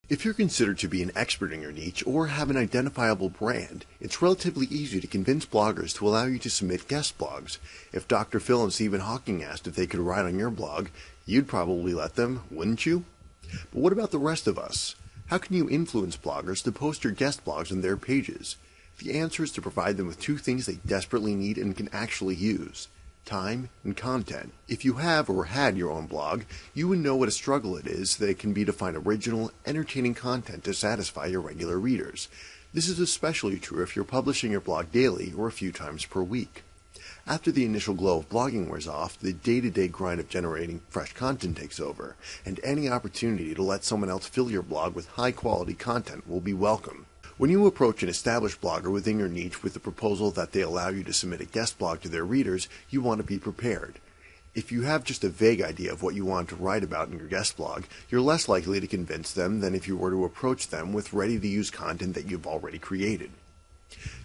If you're considered to be an expert in your niche or have an identifiable brand, it's relatively easy to convince bloggers to allow you to submit guest blogs. If Dr. Phil and Stephen Hawking asked if they could write on your blog, you'd probably let them, wouldn't you? But what about the rest of us? How can you influence bloggers to post your guest blogs on their pages? The answer is to provide them with two things they desperately need and can actually use: time and content. If you have or had your own blog, you would know what a struggle it is that it can be to find original, entertaining content to satisfy your regular readers. This is especially true if you're publishing your blog daily or a few times per week. After the initial glow of blogging wears off, the day-to-day grind of generating fresh content takes over, and any opportunity to let someone else fill your blog with high-quality content will be welcome. When you approach an established blogger within your niche with the proposal that they allow you to submit a guest blog to their readers, you want to be prepared. If you have just a vague idea of what you want to write about in your guest blog, you're less likely to convince them than if you were to approach them with ready-to-use content that you've already created.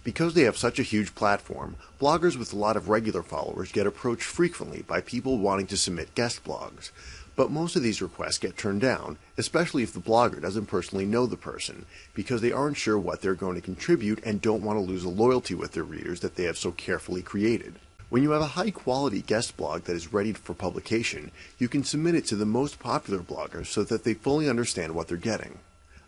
Because they have such a huge platform, bloggers with a lot of regular followers get approached frequently by people wanting to submit guest blogs. But most of these requests get turned down, especially if the blogger doesn't personally know the person, because they aren't sure what they're going to contribute and don't want to lose a loyalty with their readers that they have so carefully created. When you have a high-quality guest blog that is ready for publication, you can submit it to the most popular bloggers so that they fully understand what they're getting.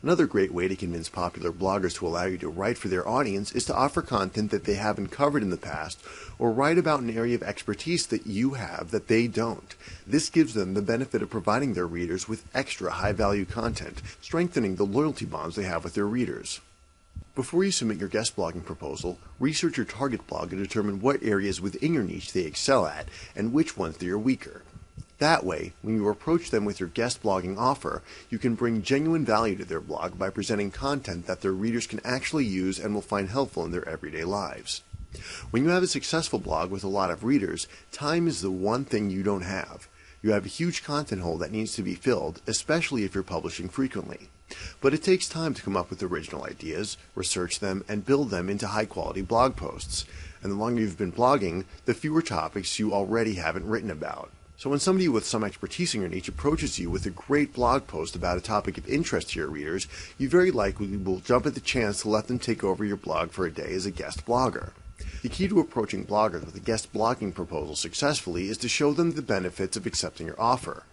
Another great way to convince popular bloggers to allow you to write for their audience is to offer content that they haven't covered in the past, or write about an area of expertise that you have that they don't. This gives them the benefit of providing their readers with extra high-value content, strengthening the loyalty bonds they have with their readers. Before you submit your guest blogging proposal, research your target blog and determine what areas within your niche they excel at and which ones they are weaker. That way, when you approach them with your guest blogging offer, you can bring genuine value to their blog by presenting content that their readers can actually use and will find helpful in their everyday lives. When you have a successful blog with a lot of readers, time is the one thing you don't have. You have a huge content hole that needs to be filled, especially if you're publishing frequently. But it takes time to come up with original ideas, research them, and build them into high-quality blog posts. And the longer you've been blogging, the fewer topics you already haven't written about. So when somebody with some expertise in your niche approaches you with a great blog post about a topic of interest to your readers, you very likely will jump at the chance to let them take over your blog for a day as a guest blogger. The key to approaching bloggers with a guest blogging proposal successfully is to show them the benefits of accepting your offer.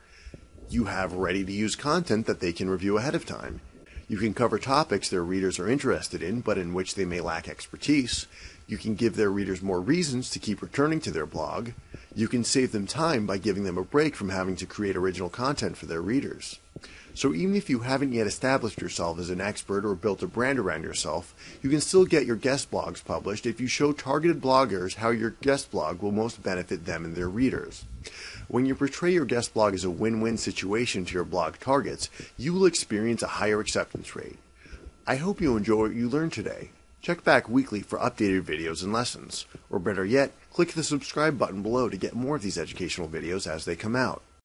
You have ready-to-use content that they can review ahead of time. You can cover topics their readers are interested in, but in which they may lack expertise. You can give their readers more reasons to keep returning to their blog. You can save them time by giving them a break from having to create original content for their readers. So even if you haven't yet established yourself as an expert or built a brand around yourself, you can still get your guest blogs published if you show targeted bloggers how your guest blog will most benefit them and their readers. When you portray your guest blog as a win-win situation to your blog targets, you will experience a higher acceptance rate. I hope you enjoy what you learned today. Check back weekly for updated videos and lessons. Or better yet, click the subscribe button below to get more of these educational videos as they come out.